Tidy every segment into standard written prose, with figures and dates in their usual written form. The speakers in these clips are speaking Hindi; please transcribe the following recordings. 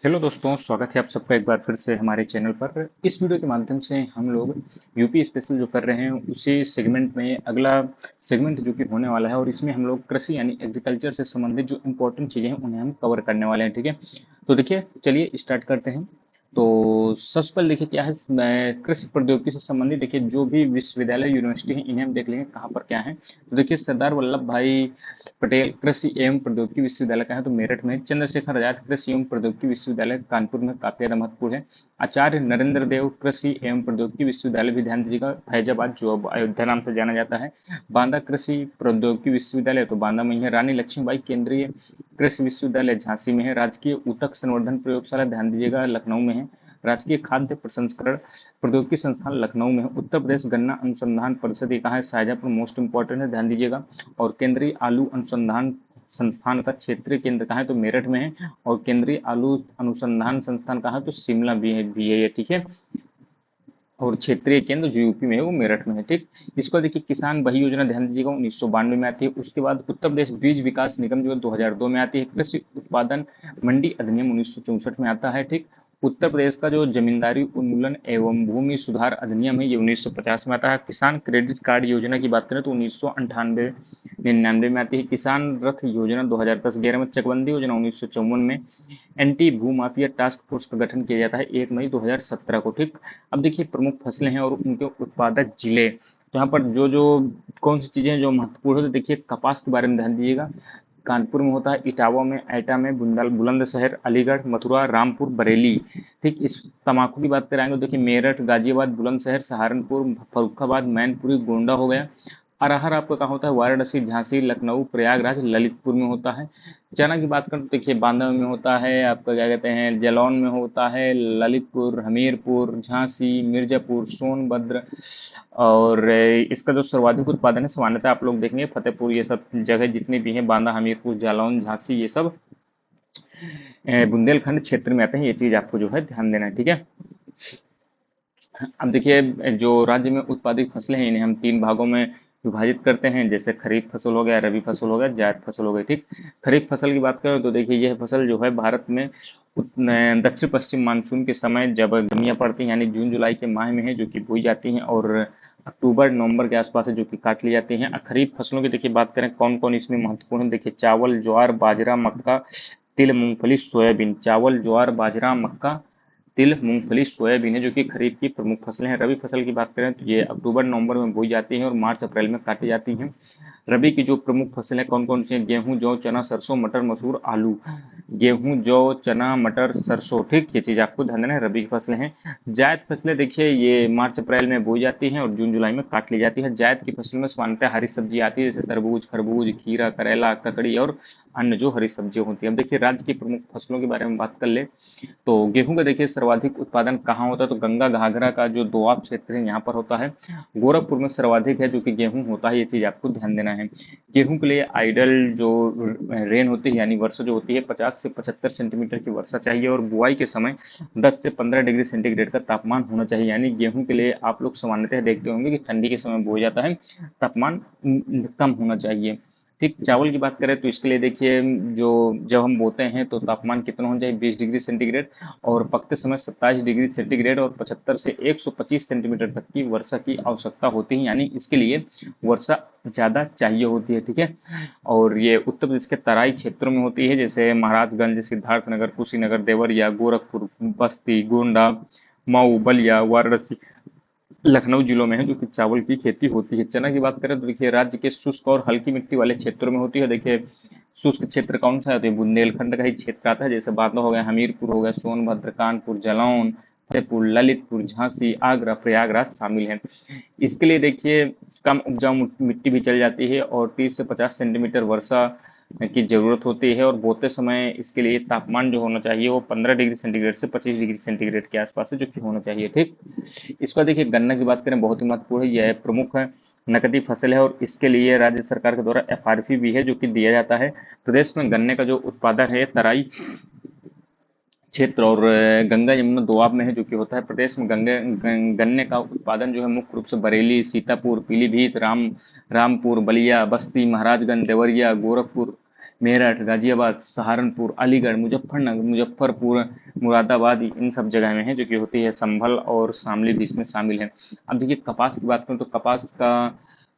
हेलो दोस्तों, स्वागत है आप सबका एक बार फिर से हमारे चैनल पर। इस वीडियो के माध्यम से हम लोग यूपी स्पेशल जो कर रहे हैं उसी सेगमेंट में अगला सेगमेंट जो कि होने वाला है, और इसमें हम लोग कृषि यानी एग्रीकल्चर से संबंधित जो इंपॉर्टेंट चीज़ें हैं उन्हें हम कवर करने वाले हैं। ठीक है, तो देखिए चलिए स्टार्ट करते हैं। तो सबसे पहले देखिए क्या है, कृषि प्रौद्योगिकी से संबंधित देखिए जो भी विश्वविद्यालय यूनिवर्सिटी है इन्हें हम देख लेंगे कहाँ पर क्या है। तो देखिए सरदार वल्लभ भाई पटेल कृषि एवं प्रौद्योगिकी विश्वविद्यालय का है तो मेरठ में, चंद्रशेखर आजाद कृषि एवं प्रौद्योगिकी विश्वविद्यालय कानपुर में काफी ज्यादा महत्वपूर्ण है। आचार्य नरेंद्र देव कृषि एवं प्रौद्योगिकी विश्वविद्यालय भी ध्यान दीजिएगा, फैजाबाद जो अब अयोध्या नाम से जाना जाता है। बांदा कृषि प्रौद्योगिकी विश्वविद्यालय तो बांदा में ही है। रानी लक्ष्मीबाई केंद्रीय कृषि विश्वविद्यालय झांसी में है। राजकीय ऊतक संवर्धन प्रयोगशाला ध्यान दीजिएगा लखनऊ में है। राजकीय खाद्य प्रसंस्करण प्रौद्योगिकी संस्थान लखनऊ में है। उत्तर प्रदेश गन्ना अनुसंधान परिषद ये कहाँ है, शाहजहांपुर, मोस्ट इंपॉर्टेंट है, ध्यान दीजिएगा। और केंद्रीय आलू अनुसंधान संस्थान का क्षेत्रीय केंद्र कहाँ है, तो मेरठ में है। और केंद्रीय आलू अनुसंधान संस्थान कहाँ है, तो शिमला भी है ये, ठीक है। और क्षेत्रीय केंद्र जो यूपी में है वो मेरठ में है, ठीक। इसको देखिए किसान बही योजना ध्यान दीजिएगा 1992 में आती है। उसके बाद उत्तर प्रदेश बीज विकास निगम जो है 2002 में आती है। कृषि उत्पादन मंडी अधिनियम 1964 में आता है, ठीक। उत्तर प्रदेश का जो जमींदारी उन्मूलन एवं भूमि सुधार अधिनियम है ये 1950 में आता है। किसान क्रेडिट कार्ड योजना की बात करें तो 1998 99 में आती है। किसान रथ योजना 2010-11 में। चकबंदी योजना 1954 में। एंटी भूमाफिया टास्क फोर्स का गठन किया जाता है 1 मई 2017 को, ठीक। अब देखिए प्रमुख फसलें हैं और उनके उत्पादक जिले, तो यहाँ पर जो जो कौन सी चीजें जो महत्वपूर्ण है, तो देखिए कपास के बारे में ध्यान दीजिएगा। कानपुर में होता है, इटावा में, एटा में, बुलंदशहर, अलीगढ़, मथुरा, रामपुर, बरेली, ठीक। इस तम्बाकू की बात कराएंगे तो देखिए मेरठ, गाजियाबाद, बुलंदशहर, सहारनपुर, फर्रुखाबाद, मैनपुरी, गोंडा हो गया। अरहर आपका कहाँ होता है, वाराणसी, झांसी, लखनऊ, प्रयागराज, ललितपुर में होता है। चना की बात करें तो देखिए बांदा में होता है, आपका क्या कहते हैं, जालौन में होता है, ललितपुर, हमीरपुर, झांसी, मिर्जापुर, सोनभद्र। और इसका जो सर्वाधिक उत्पादन है सामान्यतः आप लोग देखेंगे फतेहपुर, ये सब जगह जितनी भी हैं, बांदा, हमीरपुर, जालौन, झांसी, ये सब बुंदेलखंड क्षेत्र में आते हैं। ये चीज आपको जो है ध्यान देना है, ठीक है। अब देखिए जो राज्य में उत्पादित फसलें हैं इन्हें हम तीन भागों में विभाजित करते हैं, जैसे खरीफ फसल हो गया, रबी फसल हो गया, जायद फसल हो गई, ठीक। खरीफ फसल की बात करें तो देखिए यह फसल जो है भारत में दक्षिण पश्चिम मानसून के समय जब गर्मियां पड़ती हैं यानी जून जुलाई के माह में है जो कि बोई जाती हैं, और अक्टूबर नवंबर के आसपास है जो कि काट ली जाती हैं। खरीफ फसलों की देखिए बात करें कौन कौन इसमें महत्वपूर्ण है, देखिए चावल, ज्वार, बाजरा, मक्का, तिल, मूंगफली, सोयाबीन। चावल, ज्वार, बाजरा, मक्का, तिल, मूंगफली, सोयाबीन है जो कि खरीफ की प्रमुख फसलें हैं। रबी फसल की बात करें तो ये अक्टूबर नवंबर में बोई जाती हैं और मार्च अप्रैल में काटी जाती हैं। रबी की जो प्रमुख फसलें कौन कौन सी हैं, गेहूं, जौ, चना, सरसों, मटर, मसूर, आलू। गेहूं, जौ, चना, मटर, सरसों, ठीक, ये चीज आपको ध्यान देना है, रबी की फसलें हैं। जायद फसलें देखिए ये मार्च अप्रैल में बोई जाती हैं और जून जुलाई में काट ली जाती है। जायद की फसलों में सामान्यतः हरी सब्जी आती है, जैसे तरबूज, खरबूज, खीरा, करेला, ककड़ी और अन्य जो हरी सब्जियां होती है। अब देखिए राज्य की प्रमुख फसलों के बारे में बात कर ले तो गेहूं का देखिए सर्वाधिक उत्पादन कहाँ होता है, तो गंगा घाघरा का जो दोआब क्षेत्र है यहाँ पर होता है। गोरखपुर में सर्वाधिक है जो कि गेहूं होता है, ये चीज आपको ध्यान देना है। गेहूं के लिए आइडल जो रेन होती है यानी वर्षा जो होती है 50 से 75 सेंटीमीटर की वर्षा चाहिए, और बुआई के समय 10 से 15 डिग्री सेंटीग्रेड का तापमान होना चाहिए। यानी गेहूं के लिए आप लोग सामान्यतः देखते होंगे कि ठंडी के समय बोया जाता है, तापमान कम होना चाहिए, ठीक। चावल की बात करें तो इसके लिए देखिए जो जब हम बोते हैं तो तापमान कितना होना चाहिए, 20 डिग्री सेंटीग्रेड, और पकते समय 27 डिग्री सेंटीग्रेड, और 75 से 125 सेंटीमीटर तक की वर्षा की आवश्यकता होती है, यानी इसके लिए वर्षा ज्यादा चाहिए होती है, ठीक है। और ये उत्तर प्रदेश के तराई क्षेत्रों में होती है, जैसे महाराजगंज, सिद्धार्थनगर, कुशीनगर, देवरिया, गोरखपुर, बस्ती, गोंडा, मऊ, बलिया, वाराणसी, लखनऊ जिलों में है जो कि चावल की खेती होती है। चना की बात करें तो देखिए राज्य के शुष्क और हल्की मिट्टी वाले क्षेत्रों में होती है। देखिए शुष्क क्षेत्र कौन सा है, तो ये बुंदेलखंड का ही क्षेत्र आता है, जैसे बांदा हो गया, हमीरपुर हो गया, सोनभद्र, कानपुर, जालौन, फतेहपुर, ललितपुर, झांसी, आगरा, प्रयागराज शामिल है। इसके लिए देखिए कम उपजाऊ मिट्टी भी चल जाती है और 30 से 50 सेंटीमीटर वर्षा की जरूरत होती है, और बोते समय इसके लिए तापमान जो होना चाहिए वो 15 डिग्री सेंटीग्रेड से 25 डिग्री सेंटीग्रेड के आसपास है जो कि होना चाहिए, ठीक। इसका देखिए गन्ना की बात करें बहुत ही महत्वपूर्ण है, यह प्रमुख है, नकदी फसल है, और इसके लिए राज्य सरकार के द्वारा एफआरपी भी है जो कि दिया जाता है। प्रदेश में गन्ने का जो उत्पादन है तराई क्षेत्र और गंगा यमुना दोआब में है जो कि होता है। प्रदेश में गन्ने का उत्पादन जो है मुख्य रूप से बरेली, सीतापुर, पीलीभीत, रामपुर, बलिया, बस्ती, महाराजगंज, देवरिया, गोरखपुर, मेरठ, गाजियाबाद, सहारनपुर, अलीगढ़, मुजफ्फरपुर, मुरादाबाद, इन सब जगह में है जो कि होती है। संभल और शामली भी इसमें शामिल है। अब देखिए कपास की बात करें तो कपास का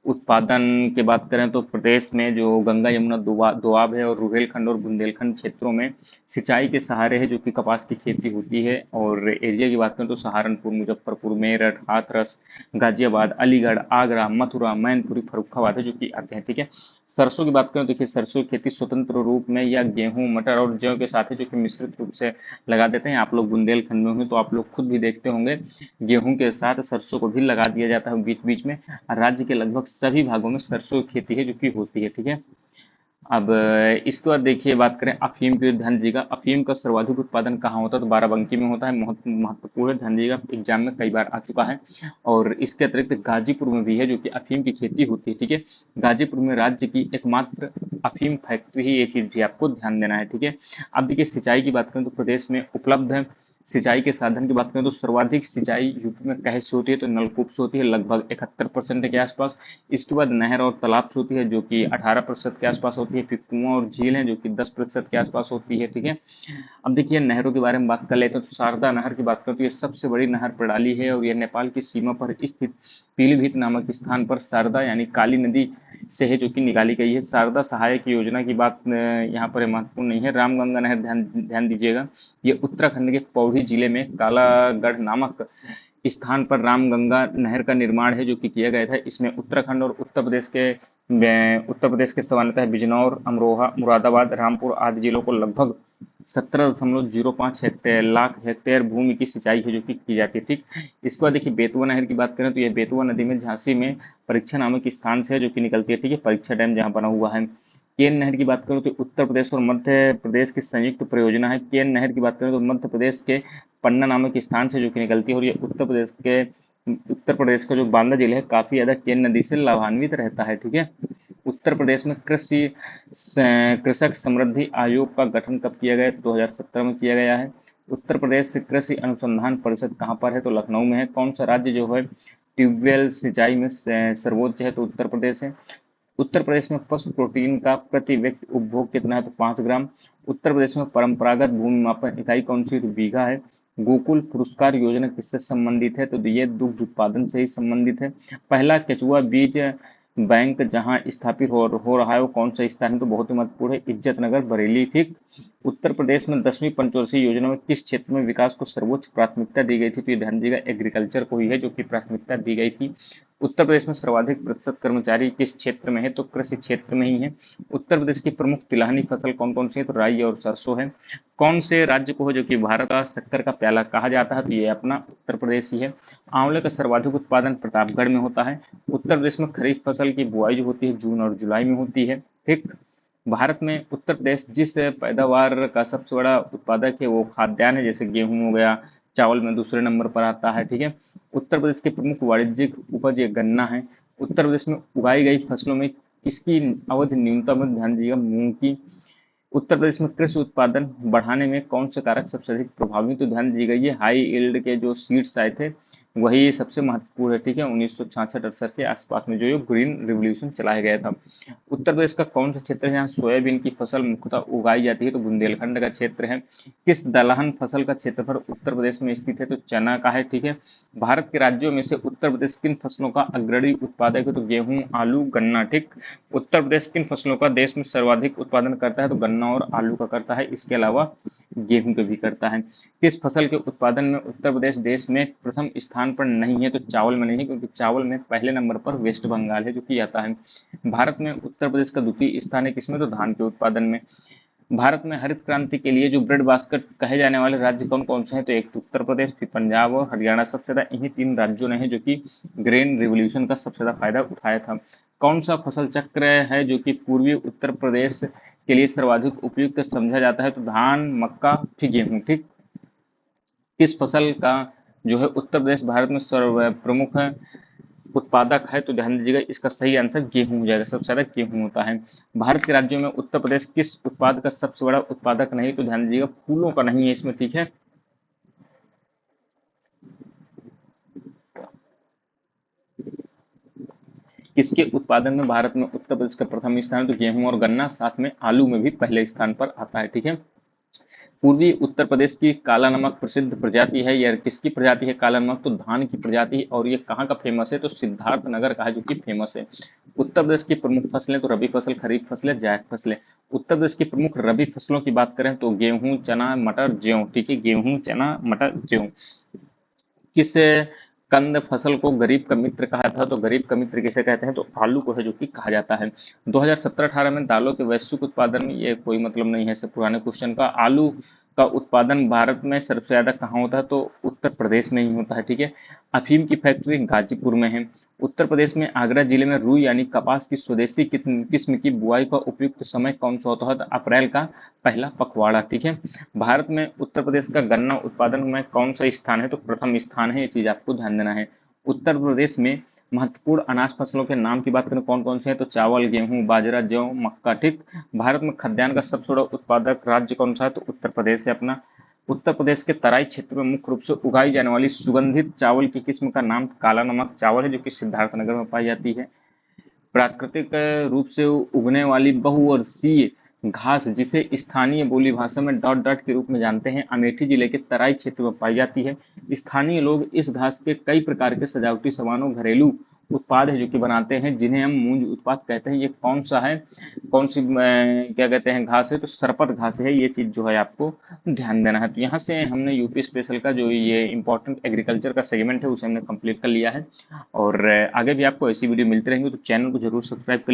उत्पादन की बात करें तो प्रदेश में जो गंगा यमुना दोआब है और रुहेलखंड और बुंदेलखंड क्षेत्रों में सिंचाई के सहारे है जो कि कपास की खेती होती है। और एरिया की बात करें तो सहारनपुर, मुजफ्फरपुर, मेरठ, हाथरस, गाजियाबाद, अलीगढ़, आगरा, मथुरा, मैनपुरी, फर्रुखाबाद है जो कि आते हैं। ठीक है। सरसों की बात करें तो देखिए सरसों की खेती स्वतंत्र रूप में या गेहूं, मटर और जौ के साथ है जो कि मिश्रित रूप से लगा देते हैं। आप लोग बुंदेलखंड में होंगे तो आप लोग खुद भी देखते होंगे, गेहूं के साथ सरसों को भी लगा दिया जाता है बीच बीच में। राज्य के लगभग सभी भागों में सरसों की खेती है जो कि होती है। ठीक है। अब इसके बाद देखिए बात करें अफीम की, ध्यान दीजिएगा अफीम का सर्वाधिक उत्पादन कहाँ होता है तो बाराबंकी में होता है। महत्वपूर्ण है, ध्यान दीजिएगा एग्जाम में कई बार आ चुका है। और इसके अतिरिक्त गाजीपुर में भी है जो कि अफीम की खेती होती है। ठीक है। गाजीपुर में राज्य की एकमात्र अफीम फैक्ट्री ही, ये चीज भी आपको ध्यान देना है। ठीक है। अब देखिए सिंचाई की बात करें तो प्रदेश में उपलब्ध है। सिंचाई के साधन की बात करें तो सर्वाधिक सिंचाई यूपी में कहीं से होती है तो नलकूप से होती है, लगभग 71% के आसपास। इसके बाद नहर और तालाब से होती है जो कि 18% के आसपास होती है। फिर कुआं और झील है जो कि 10% के आसपास होती है। ठीक है। अब देखिए नहरों के बारे में बात कर लेते हैं तो शारदा नहर की बात करें तो ये सबसे बड़ी नहर प्रणाली है और यह नेपाल की सीमा पर स्थित पीलीभीत नामक स्थान पर शारदा यानी काली नदी से है जो कि निकाली गई है। शारदा सहायक योजना की बात यहाँ पर महत्वपूर्ण नहीं है। रामगंगा नहर, ध्यान ध्यान दीजिएगा, ये उत्तराखंड के पौड़ी जिले में कालागढ़ नामक स्थान पर रामगंगा नहर का निर्माण है जो कि किया गया था। इसमें उत्तराखंड और उत्तर प्रदेश के सामान्यतः बिजनौर, अमरोहा, मुरादाबाद, रामपुर आदि जिलों को लगभग 17.05 हेक्टेयर लाख हेक्टेयर भूमि की सिंचाई है जो कि की जाती है। ठीक। इसके बाद देखिए बेतवा नहर की बात करें तो यह बेतवा नदी में झांसी में परीक्षा नामक स्थान से है जो कि निकलती है। ठीक है। परीक्षा डैम जहाँ बना हुआ है। केन नहर की बात करें तो उत्तर प्रदेश और मध्य प्रदेश की संयुक्त परियोजना है। केन नहर की बात करें तो मध्य प्रदेश के पन्ना नामक स्थान से जो कि निकलती है और ये उत्तर प्रदेश का जो बांदा जिला है काफी ज्यादा केन नदी से लाभान्वित रहता है। ठीक है। उत्तर प्रदेश में कृषक समृद्धि आयोग का गठन कब किया गया? 2017 में किया गया है। उत्तर प्रदेश कृषि अनुसंधान परिषद कहाँ पर है? तो लखनऊ में है। कौन सा राज्य जो है ट्यूबवेल सिंचाई में सर्वोच्च है? तो उत्तर प्रदेश है। उत्तर प्रदेश में पशु प्रोटीन का प्रति व्यक्ति उपभोग कितना है? तो 5 ग्राम। उत्तर प्रदेश में परंपरागत भूमि मापन इकाई कौन सी? तो बीघा है। गोकुल पुरस्कार योजना किससे संबंधित है? तो ये दुग्ध उत्पादन से ही संबंधित है। पहला केचुआ बीज बैंक जहां स्थापित हो रहा है वो कौन सा स्थान है? तो बहुत ही महत्वपूर्ण है, इज्जत नगर, बरेली। ठीक। उत्तर प्रदेश में 10वीं पंचवर्षीय योजना में किस क्षेत्र में विकास को सर्वोच्च प्राथमिकता दी गई थी? तो ये ध्यान दीजिएगा एग्रीकल्चर को ही है जो कि प्राथमिकता दी गई थी। उत्तर प्रदेश में सर्वाधिक प्रतिशत कर्मचारी किस क्षेत्र में है? तो कृषि क्षेत्र में ही है। उत्तर प्रदेश की प्रमुख तिलहनी फसल कौन कौन सी है? तो राई और सरसों है। कौन से राज्य को है जो कि भारत का शक्कर का प्याला कहा जाता है? तो ये अपना उत्तर प्रदेश ही है। आंवले का सर्वाधिक उत्पादन प्रतापगढ़ में होता है। उत्तर प्रदेश में खरीफ फसल की बुआई जो होती है जून और जुलाई में होती है। ठीक। भारत में उत्तर प्रदेश जिस पैदावार का सबसे बड़ा उत्पादक है वो खाद्यान्न है, जैसे गेहूं हो गया, चावल में दूसरे नंबर पर आता है। ठीक है। उत्तर प्रदेश के प्रमुख वाणिज्यिक उपज ये गन्ना है। उत्तर प्रदेश में उगाई गई फसलों में किसकी अवधि न्यूनतम है? ध्यान दीजिएगा मूंग की। उत्तर प्रदेश में कृषि उत्पादन बढ़ाने में कौन से कारक सबसे अधिक प्रभावी? तो ध्यान दीजिएगा ये हाई यील्ड के जो सीड्स आए थे वही सबसे महत्वपूर्ण है। ठीक है। 1966-68 के आसपास में जो ये ग्रीन रिवोल्यूशन चलाया गया था। उत्तर प्रदेश का कौन सा क्षेत्र है जहाँ सोयाबीन की फसल मुख्यतः उगाई जाती है? तो बुंदेलखंड का क्षेत्र है। किस दलहन फसल का क्षेत्रफल उत्तर प्रदेश में स्थित है? तो चना का है। ठीक है। भारत के राज्यों में से उत्तर प्रदेश किन फसलों का अग्रणी उत्पादक है? तो गेहूं, आलू, गन्ना। ठीक। उत्तर प्रदेश किन फसलों का देश में सर्वाधिक उत्पादन करता है? तो गन्ना और आलू का करता है। इसके अलावा गेहूं के भी करता है। किस फसल के उत्पादन में उत्तर प्रदेश देश में प्रथम स्थान पर नहीं है? तो चावल में नहीं है, क्योंकि चावल में पहले नंबर पर वेस्ट बंगाल है जो कि आता है। भारत में उत्तर प्रदेश का द्वितीय स्थान है किसमें? तो धान के उत्पादन में। भारत में हरित क्रांति के लिए जो ब्रेड बास्केट कहे जाने वाले राज्य कौन कौन से हैं? तो एक तो उत्तर प्रदेश, फिर पंजाब और हरियाणा। सबसे ज्यादा इन्हीं 3 राज्यों ने है जो कि ग्रेन रिवोल्यूशन का सबसे ज्यादा फायदा उठाया था। कौन सा फसल चक्र है जो कि पूर्वी उत्तर प्रदेश के लिए सर्वाधिक उपयुक्त समझा जाता है? तो धान, मक्का, फिर गेहूं। ठीक। किस फसल का जो है उत्तर प्रदेश भारत में सर्व प्रमुख है उत्पादक है? तो ध्यान दीजिएगा इसका सही आंसर गेहूं हो जाएगा। सबसे ज्यादा गेहूं होता है। भारत के राज्यों में उत्तर प्रदेश किस उत्पाद का सबसे बड़ा उत्पादक नहीं? तो ध्यान दीजिएगा फूलों का नहीं है इसमें। ठीक है। किसके उत्पादन में भारत में उत्तर प्रदेश का प्रथम स्थान है? तो गेहूं और गन्ना, साथ में आलू में भी पहले स्थान पर आता है। ठीक है। पूर्वी उत्तर प्रदेश की काला नमक प्रसिद्ध प्रजाति है। यह किसकी प्रजाति है काला नमक? तो धान की प्रजाति है। और ये कहाँ का फेमस है? तो सिद्धार्थ नगर का है, जो कि फेमस है। उत्तर प्रदेश की प्रमुख फसलें, तो रबी फसल, खरीफ फसलें, जायद फसलें। उत्तर प्रदेश की प्रमुख रबी फसलों की बात करें तो गेहूं, चना, मटर, गेहूं। ठीक है, गेहूं, चना, मटर, गेहूं। किस कंद फसल को गरीब का मित्र कहा था? तो गरीब का मित्र किसे कहते हैं? तो आलू को है, जो कि कहा जाता है। 2017-18 में दालों के वैश्विक उत्पादन में, ये कोई मतलब नहीं है से पुराने क्वेश्चन का, आलू का उत्पादन भारत में सबसे ज्यादा कहाँ होता है? तो उत्तर प्रदेश में ही होता है। ठीक है। अफीम की फैक्ट्री गाजीपुर में है। उत्तर प्रदेश में आगरा जिले में रुई यानी कपास की स्वदेशी किस्म की बुआई का उपयुक्त समय कौन सा होता है? तो अप्रैल का पहला पखवाड़ा। ठीक है। भारत में उत्तर प्रदेश का गन्ना उत्पादन में कौन सा स्थान है? तो प्रथम स्थान है। ये चीज आपको ध्यान देना है। उत्तर प्रदेश में महत्वपूर्ण अनाज फसलों के नाम की बात करें कौन कौन से हैं? तो चावल, गेहूं, बाजरा, जौ, मक्का। ठीक। भारत में खाद्यान्न का सबसे बड़ा उत्पादक राज्य कौन सा है? तो उत्तर प्रदेश है अपना। उत्तर प्रदेश के तराई क्षेत्र में मुख्य रूप से उगाई जाने वाली सुगंधित चावल की किस्म का नाम काला नमक चावल है, जो कि सिद्धार्थनगर में पाई जाती है। प्राकृतिक रूप से उगने वाली बहुवर्षीय घास, जिसे स्थानीय बोली भाषा में डॉट डॉट के रूप में जानते हैं, अमेठी जिले के तराई क्षेत्र में पाई जाती है। स्थानीय लोग इस घास के कई प्रकार के सजावटी सामानों, घरेलू उत्पाद है जो कि बनाते हैं, जिन्हें हम मूंज उत्पाद कहते हैं। ये कौन सा है, कौन सी क्या कहते हैं घास है? तो सरपत घास है। ये चीज जो है आपको ध्यान देना है। तो यहाँ से हमने यूपी स्पेशल का जो ये इंपॉर्टेंट एग्रीकल्चर का सेगमेंट है, उसे हमने कंप्लीट कर लिया है। और आगे भी आपको ऐसी वीडियो मिलती रहेंगी, तो चैनल को जरूर सब्सक्राइब कर